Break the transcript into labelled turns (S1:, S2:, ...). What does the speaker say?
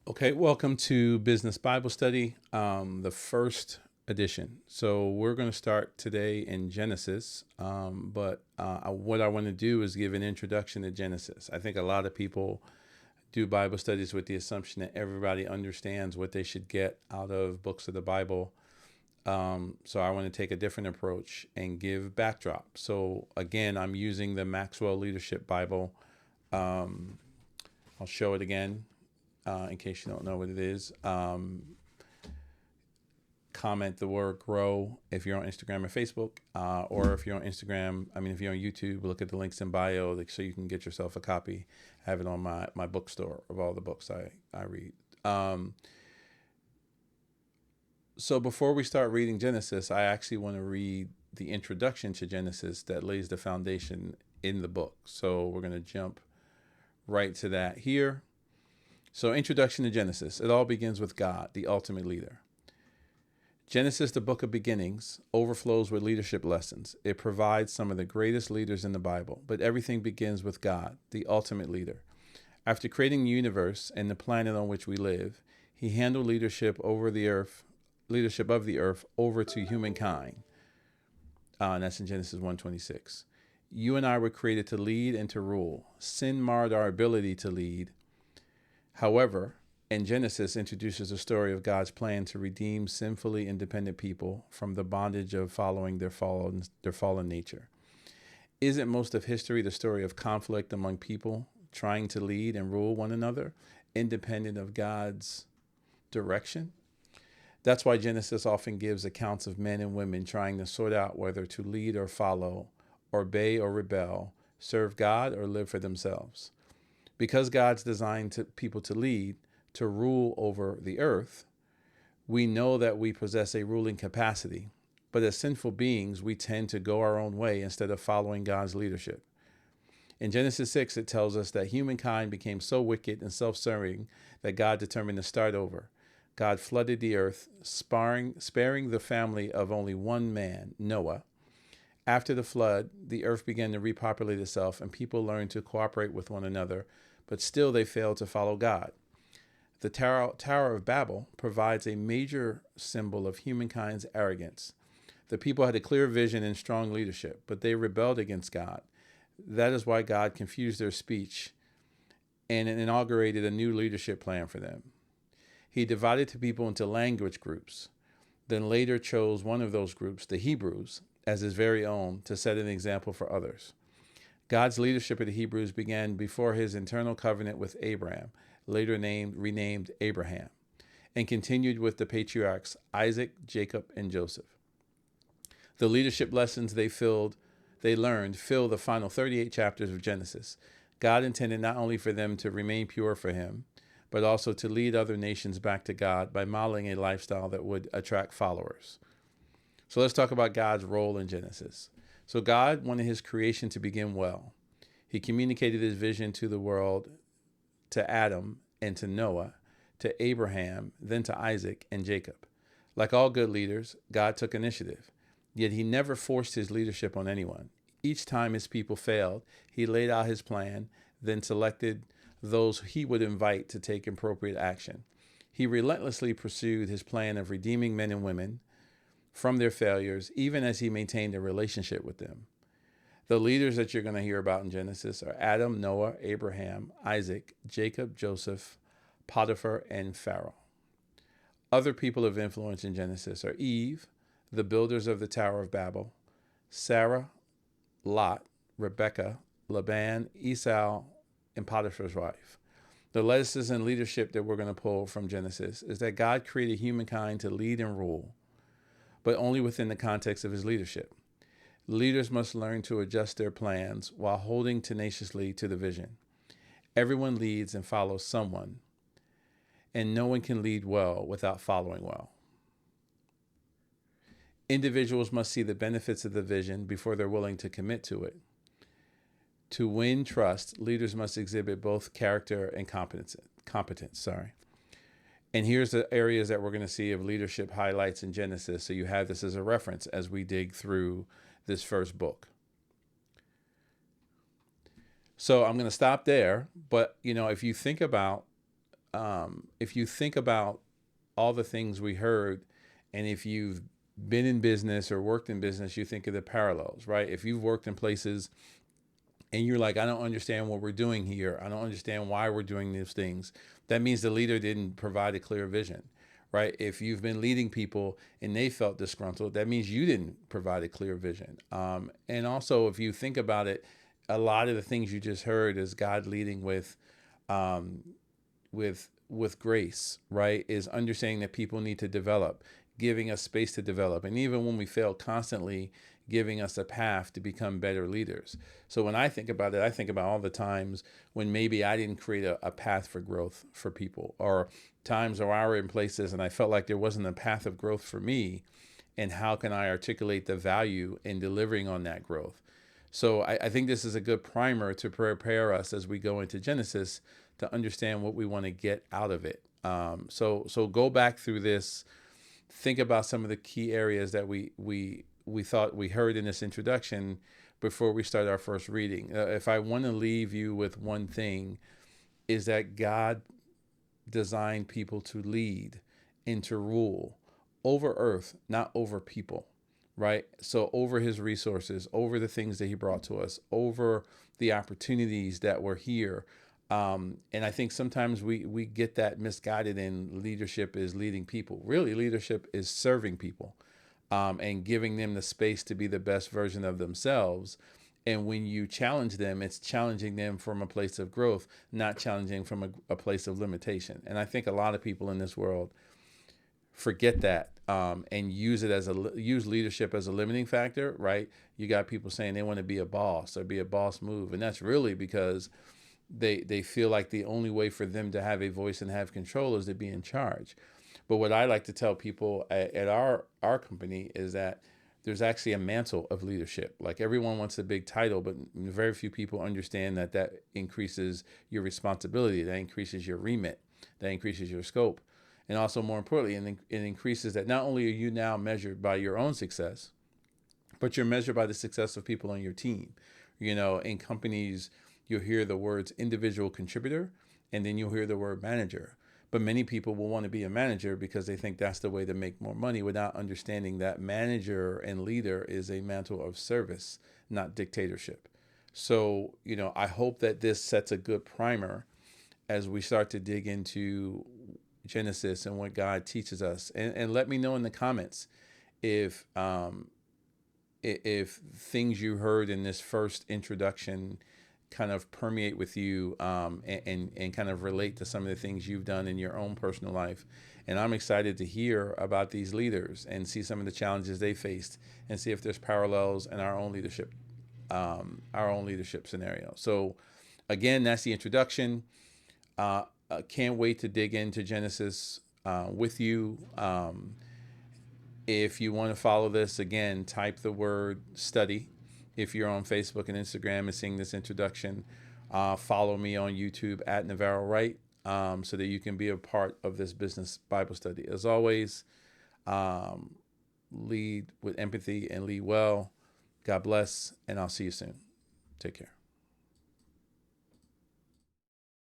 S1: Okay, welcome to Business Bible Study, the first edition. So we're going to start today in Genesis, but what I want to do is give an introduction to Genesis. I think a lot of people do Bible studies with the assumption that everybody understands what they should get out of books of the Bible. So I want to take a different approach and give backdrop. So again, I'm using the Maxwell Leadership Bible. I'll show it again. In case you don't know what it is. Comment the word grow if you're on Instagram or Facebook, or if you're on Instagram, if you're on YouTube, look at the links in bio so you can get yourself a copy. Have it on my bookstore of all the books I read. So before we start reading Genesis, I actually want to read the introduction to Genesis that lays the foundation in the book. So we're going to jump right to that here. So, introduction to Genesis. It all begins with God, the ultimate leader. Genesis, the book of beginnings, overflows with leadership lessons. It provides some of the greatest leaders in the Bible, but everything begins with God, the ultimate leader. After creating the universe and the planet on which we live, he handed leadership of the earth over to humankind. And that's in Genesis 1:26. You and I were created to lead and to rule. Sin marred our ability to lead. However, in Genesis introduces a story of God's plan to redeem sinfully independent people from the bondage of following their fallen nature. Isn't most of history the story of conflict among people trying to lead and rule one another, independent of God's direction? That's why Genesis often gives accounts of men and women trying to sort out whether to lead or follow, obey or rebel, serve God or live for themselves. Because God's designed people to lead, to rule over the earth, we know that we possess a ruling capacity. But as sinful beings, we tend to go our own way instead of following God's leadership. In Genesis 6, it tells us that humankind became so wicked and self-serving that God determined to start over. God flooded the earth, sparing the family of only one man, Noah. After the flood, the earth began to repopulate itself and people learned to cooperate with one another, but still they failed to follow God. The Tower of Babel provides a major symbol of humankind's arrogance. The people had a clear vision and strong leadership, but they rebelled against God. That is why God confused their speech and inaugurated a new leadership plan for them. He divided the people into language groups, then later chose one of those groups, the Hebrews, as his very own to set an example for others. God's leadership of the Hebrews began before his internal covenant with Abraham, later renamed Abraham, and continued with the patriarchs Isaac, Jacob, and Joseph. The leadership lessons they learned fill the final 38 chapters of Genesis. God intended not only for them to remain pure for him, but also to lead other nations back to God by modeling a lifestyle that would attract followers. So let's talk about God's role in Genesis. So God wanted his creation to begin well. He communicated his vision to the world, to Adam and to Noah, to Abraham, then to Isaac and Jacob. Like all good leaders, God took initiative. Yet he never forced his leadership on anyone. Each time his people failed, he laid out his plan, then selected those he would invite to take appropriate action. He relentlessly pursued his plan of redeeming men and women from their failures, even as he maintained a relationship with them. The leaders that you're going to hear about in Genesis are Adam, Noah, Abraham, Isaac, Jacob, Joseph, Potiphar, and Pharaoh. Other people of influence in Genesis are Eve, the builders of the Tower of Babel, Sarah, Lot, Rebecca, Laban, Esau, and Potiphar's wife. The lessons and leadership that we're going to pull from Genesis is that God created humankind to lead and rule, but only within the context of his leadership. Leaders must learn to adjust their plans while holding tenaciously to the vision. Everyone leads and follows someone, and no one can lead well without following well. Individuals must see the benefits of the vision before they're willing to commit to it. To win trust, leaders must exhibit both character and competence. And here's the areas that we're going to see of leadership highlights in Genesis. So you have this as a reference as we dig through this first book. So I'm going to stop there. But, if you think about if you think about all the things we heard, and if you've been in business or worked in business, you think of the parallels, right? If you've worked in places and you're like, I don't understand what we're doing here, I don't understand why we're doing these things, that means the leader didn't provide a clear vision, right? If you've been leading people and they felt disgruntled, that means you didn't provide a clear vision. And also, if you think about it, a lot of the things you just heard is God leading um, with grace, right? Is understanding that people need to develop, giving us space to develop, and even when we fail, constantly giving us a path to become better leaders. So when I think about it, I think about all the times when maybe I didn't create a path for growth for people, or times where I were in places and I felt like there wasn't a path of growth for me, and how can I articulate the value in delivering on that growth. So I think this is a good primer to prepare us as we go into Genesis to understand what we want to get out of it. So go back through this, think about some of the key areas that we thought we heard in this introduction before we start our first reading. If I want to leave you with one thing, is that God designed people to lead and to rule over earth, not over people, right? So over his resources, over the things that he brought to us, over the opportunities that were here. And I think sometimes we get that misguided in leadership is leading people. Really, leadership is serving people, and giving them the space to be the best version of themselves. And when you challenge them, it's challenging them from a place of growth, not challenging from a place of limitation. And I think a lot of people in this world forget that, and use leadership as a limiting factor, right? You got people saying they want to be a boss or be a boss move, and that's really because they feel like the only way for them to have a voice and have control is to be in charge. But what I like to tell people at our company is that there's actually a mantle of leadership. Like, everyone wants a big title, but very few people understand that increases your responsibility, that increases your remit, that increases your scope. And also, more importantly, it increases that not only are you now measured by your own success, but you're measured by the success of people on your team. In companies, you'll hear the words individual contributor, and then you'll hear the word manager. But many people will want to be a manager because they think that's the way to make more money, without understanding that manager and leader is a mantle of service, not dictatorship. So, I hope that this sets a good primer as we start to dig into Genesis and what God teaches us. And let me know in the comments if things you heard in this first introduction kind of permeate with you, and kind of relate to some of the things you've done in your own personal life. And I'm excited to hear about these leaders and see some of the challenges they faced, and see if there's parallels in our own leadership scenario. So again, that's the introduction. Can't wait to dig into Genesis with you. If you want to follow this, again, type the word study. If you're on Facebook and Instagram and seeing this introduction, follow me on YouTube at Navarro Wright, so that you can be a part of this business Bible study. As always, lead with empathy and lead well. God bless, and I'll see you soon. Take care.